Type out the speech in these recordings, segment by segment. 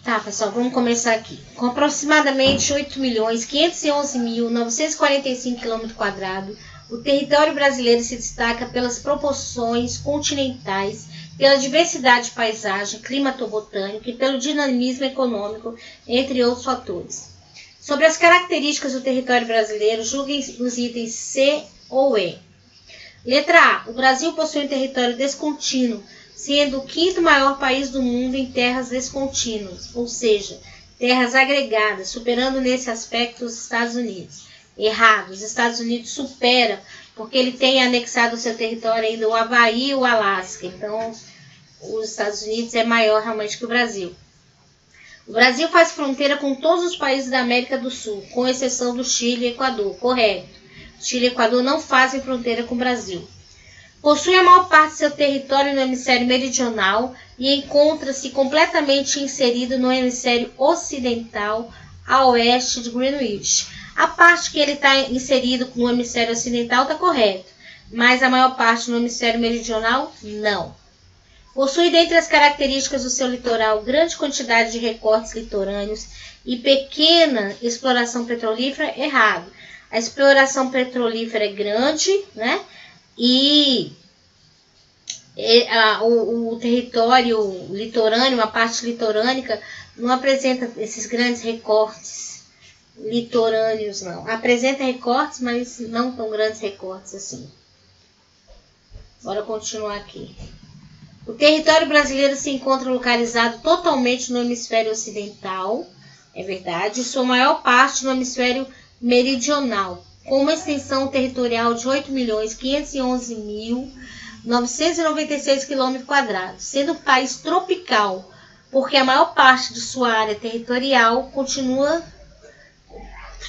Tá, pessoal, vamos começar aqui. Com aproximadamente 8.511.945 km², o território brasileiro se destaca pelas proporções continentais, pela diversidade de paisagem, climatobotânico e pelo dinamismo econômico, entre outros fatores. Sobre as características do território brasileiro, julguem os itens C ou E. Letra A. O Brasil possui um território descontínuo, sendo o quinto maior país do mundo em terras descontínuas, ou seja, terras agregadas, superando nesse aspecto os Estados Unidos. Errado, os Estados Unidos supera, porque ele tem anexado ao seu território ainda o Havaí e o Alasca, então os Estados Unidos é maior realmente que o Brasil. O Brasil faz fronteira com todos os países da América do Sul, com exceção do Chile e Equador, correto. Chile e Equador não fazem fronteira com o Brasil. Possui a maior parte de seu território no hemisfério meridional e encontra-se completamente inserido no hemisfério ocidental, a oeste de Greenwich. A parte que ele está inserido no hemisfério ocidental está correto, mas a maior parte no hemisfério meridional, não. Possui, dentre as características do seu litoral, grande quantidade de recortes litorâneos e pequena exploração petrolífera, errado. A exploração petrolífera é grande, né? E o território litorâneo, a parte litorânica, não apresenta esses grandes recortes litorâneos, não. Apresenta recortes, mas não tão grandes recortes assim. Bora continuar aqui. O território brasileiro se encontra localizado totalmente no hemisfério ocidental, é verdade, e sua maior parte no hemisfério meridional, com uma extensão territorial de 8.511.996 km², sendo um país tropical, porque a maior parte de sua área territorial continua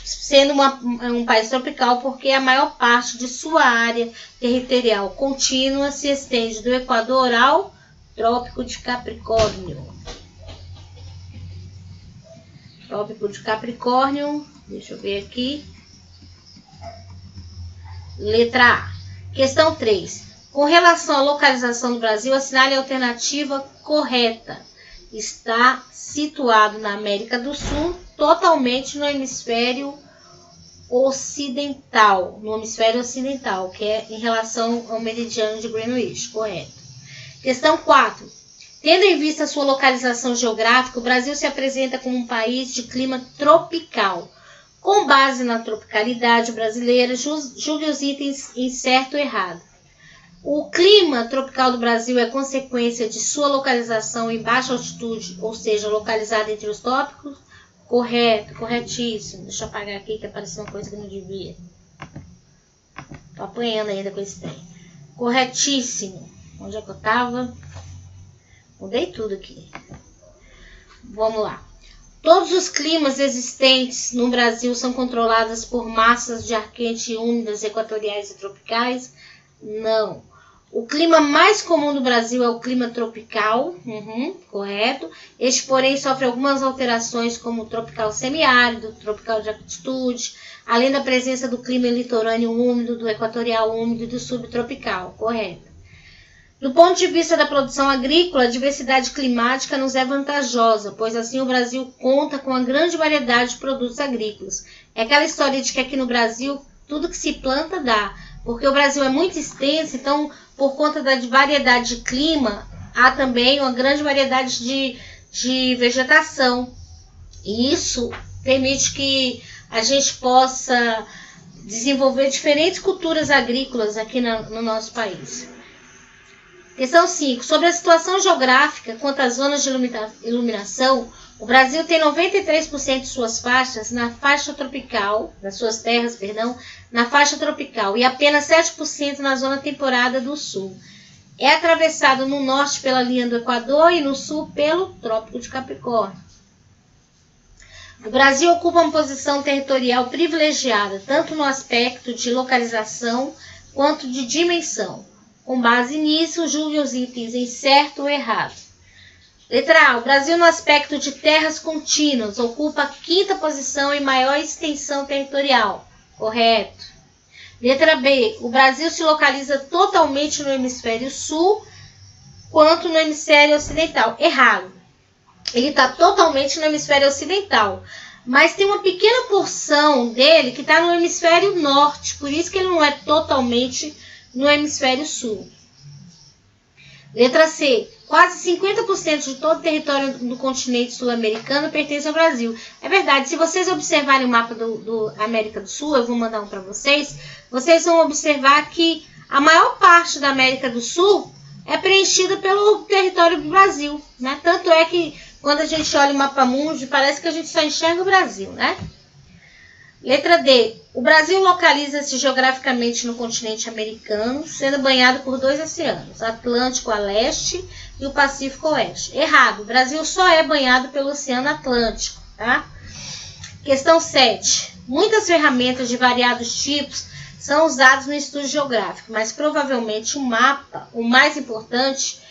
sendo um país tropical, porque a maior parte de sua área territorial contínua se estende do Equador ao Trópico de Capricórnio. Trópico de Capricórnio, deixa eu ver aqui. Letra A. Questão 3. Com relação à localização do Brasil, assinale a alternativa correta. Está situado na América do Sul, totalmente no hemisfério ocidental, que é em relação ao meridiano de Greenwich, correto. Questão 4. Tendo em vista sua localização geográfica, o Brasil se apresenta como um país de clima tropical. Com base na tropicalidade brasileira, julgue os itens em certo ou errado. O clima tropical do Brasil é consequência de sua localização em baixa altitude, ou seja, localizada entre os trópicos. Correto, corretíssimo. Deixa eu apagar aqui que apareceu uma coisa que não devia. Tô apanhando ainda com esse trem. Corretíssimo. Onde é que eu tava? Mudei tudo aqui. Vamos lá. Todos os climas existentes no Brasil são controlados por massas de ar quente úmidas equatoriais e tropicais? Não. O clima mais comum do Brasil é o clima tropical, correto. Este, porém, sofre algumas alterações, como o tropical semiárido, tropical de altitude, além da presença do clima litorâneo úmido, do equatorial úmido e do subtropical, correto. Do ponto de vista da produção agrícola, a diversidade climática nos é vantajosa, pois assim o Brasil conta com uma grande variedade de produtos agrícolas. É aquela história de que aqui no Brasil tudo que se planta dá, porque o Brasil é muito extenso, então por conta da variedade de clima, há também uma grande variedade de vegetação. E isso permite que a gente possa desenvolver diferentes culturas agrícolas aqui no nosso país. Questão 5. Sobre a situação geográfica quanto às zonas de iluminação, o Brasil tem 93% de suas faixas na faixa tropical, das suas terras, na faixa tropical, e apenas 7% na zona temperada do sul. É atravessado no norte pela linha do Equador e no sul pelo Trópico de Capricórnio. O Brasil ocupa uma posição territorial privilegiada, tanto no aspecto de localização quanto de dimensão. Com base nisso, julgue os itens em certo ou errado. Letra A. O Brasil, no aspecto de terras contínuas, ocupa a quinta posição em maior extensão territorial. Correto. Letra B. O Brasil se localiza totalmente no hemisfério sul, quanto no hemisfério ocidental. Errado. ele está totalmente no hemisfério ocidental. Mas tem uma pequena porção dele que está no hemisfério norte, por isso que ele não é totalmente no hemisfério sul. Letra C. Quase 50% de todo o território do continente sul-americano pertence ao Brasil. É verdade, se vocês observarem o mapa do América do Sul, eu vou mandar um para vocês, vocês vão observar que a maior parte da América do Sul é preenchida pelo território do Brasil, né? Tanto é que quando a gente olha o mapa mundi, parece que a gente só enxerga o Brasil, né? Letra D. O Brasil localiza-se geograficamente no continente americano, sendo banhado por 2 oceanos, Atlântico a leste e o Pacífico a oeste. Errado. O Brasil só é banhado pelo Oceano Atlântico, tá? Questão 7. Muitas ferramentas de variados tipos são usadas no estudo geográfico, mas provavelmente o mapa, a mais importante,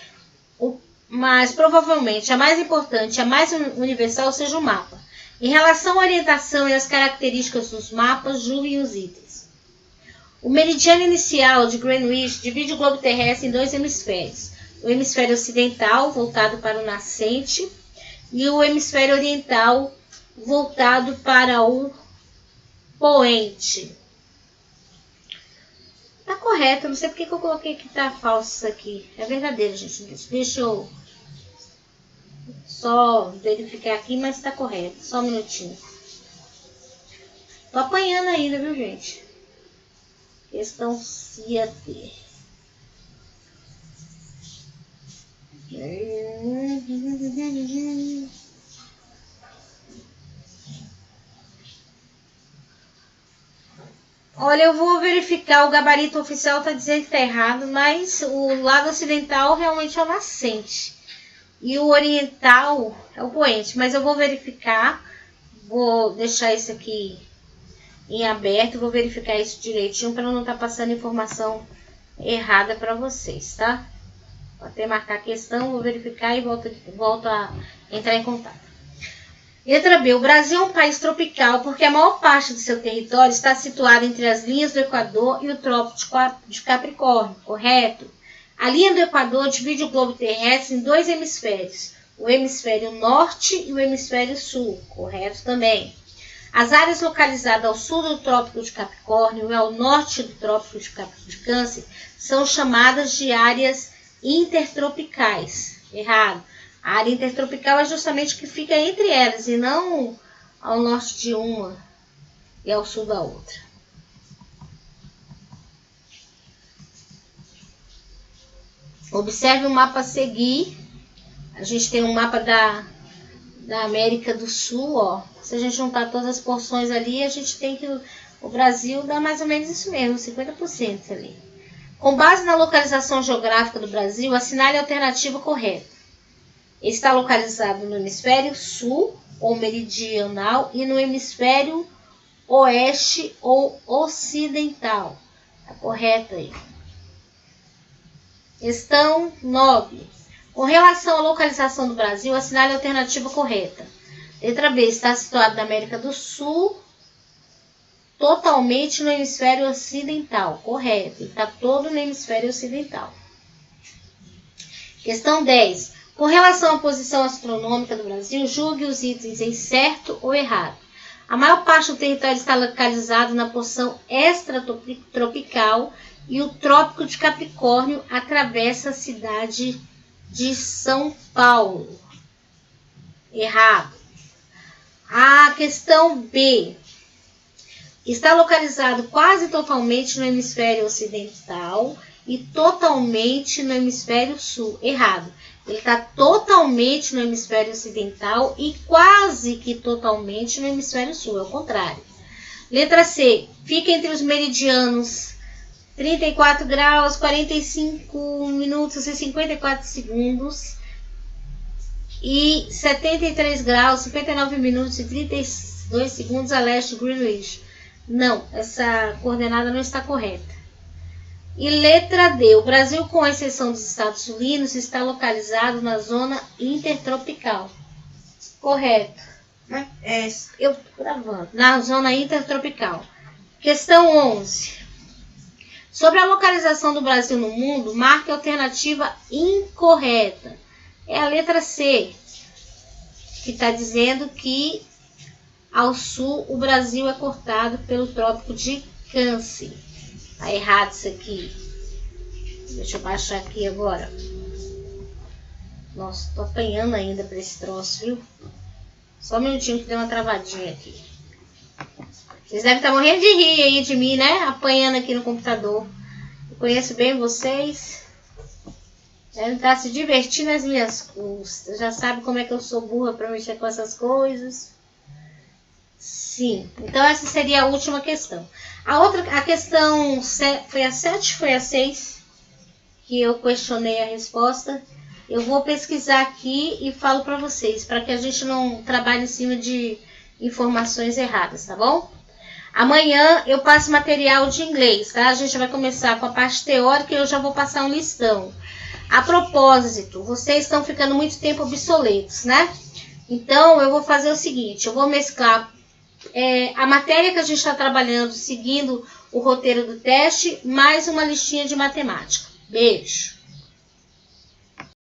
a mais universal seja o mapa. Em relação à orientação e às características dos mapas, julguem os itens. O meridiano inicial de Greenwich divide o globo terrestre em 2 hemisférios. O hemisfério ocidental, voltado para o nascente, e o hemisfério oriental, voltado para o poente. Tá correto, não sei porque que eu coloquei que tá falso isso aqui. É verdadeiro, gente. Deixa eu só verificar aqui, mas tá correto. Só um minutinho. Tô apanhando ainda, viu, gente? Questão 7. Olha, eu vou verificar, o gabarito oficial está dizendo que está errado, mas o lado ocidental realmente é o nascente. E o oriental é o poente, mas eu vou verificar, vou deixar isso aqui em aberto, vou verificar isso direitinho para não estar passando informação errada para vocês, tá? Vou até marcar a questão, vou verificar e volto a entrar em contato. Letra B. O Brasil é um país tropical porque a maior parte do seu território está situado entre as linhas do Equador e o Trópico de Capricórnio, correto? A linha do Equador divide o globo terrestre em 2 hemisférios, o hemisfério norte e o hemisfério sul, correto também. As áreas localizadas ao sul do Trópico de Capricórnio e ao norte do Trópico de Câncer são chamadas de áreas intertropicais, errado. A área intertropical é justamente o que fica entre elas e não ao norte de uma e ao sul da outra. Observe o mapa a seguir. A gente tem um mapa da América do Sul, ó. Se a gente juntar todas as porções ali, a gente tem que o Brasil dá mais ou menos isso mesmo, 50% ali. Com base na localização geográfica do Brasil, assinale a alternativa correta. Ele está localizado no hemisfério sul ou meridional e no hemisfério oeste ou ocidental. Está correto aí. Questão 9. Com relação à localização do Brasil, assinale a alternativa correta. Letra B. Está situado na América do Sul, totalmente no hemisfério ocidental. Correto. Está todo no hemisfério ocidental. Questão 10. Com relação à posição astronômica do Brasil, julgue os itens em certo ou errado. A maior parte do território está localizado na porção extratropical e o Trópico de Capricórnio atravessa a cidade de São Paulo. Errado. A questão B. Está localizado quase totalmente no hemisfério ocidental e totalmente no hemisfério sul. Errado. Ele está totalmente no hemisfério ocidental e quase que totalmente no hemisfério sul, é o contrário. Letra C. Fica entre os meridianos 34 graus, 45 minutos e 54 segundos e 73 graus, 59 minutos e 32 segundos a leste de Greenwich. Não, essa coordenada não está correta. E letra D. O Brasil, com exceção dos Estados Sulinos, está localizado na zona intertropical. Correto. Eu estou gravando. Na zona intertropical. Questão 11. Sobre a localização do Brasil no mundo, marque a alternativa incorreta. É a letra C. que está dizendo que ao sul o Brasil é cortado pelo Trópico de Câncer. Tá errado isso aqui. Deixa eu baixar aqui agora. Nossa, tô apanhando ainda pra esse troço, viu? Só um minutinho que deu uma travadinha aqui. Vocês devem estar morrendo de rir aí de mim, né? Apanhando aqui no computador. Eu conheço bem vocês. Devem estar se divertindo às minhas custas. Já sabe como é que eu sou burra para mexer com essas coisas. Sim. Então essa seria a última questão. A questão foi a 7, foi a 6 que eu questionei a resposta. Eu vou pesquisar aqui e falo para vocês, para que a gente não trabalhe em cima de informações erradas, tá bom? Amanhã eu passo material de inglês, tá? A gente vai começar com a parte teórica e eu já vou passar um listão. A propósito, vocês estão ficando muito tempo obsoletos, né? Então, eu vou fazer o seguinte, eu vou mesclar a matéria que a gente está trabalhando, seguindo o roteiro do teste, mais uma listinha de matemática. Beijo!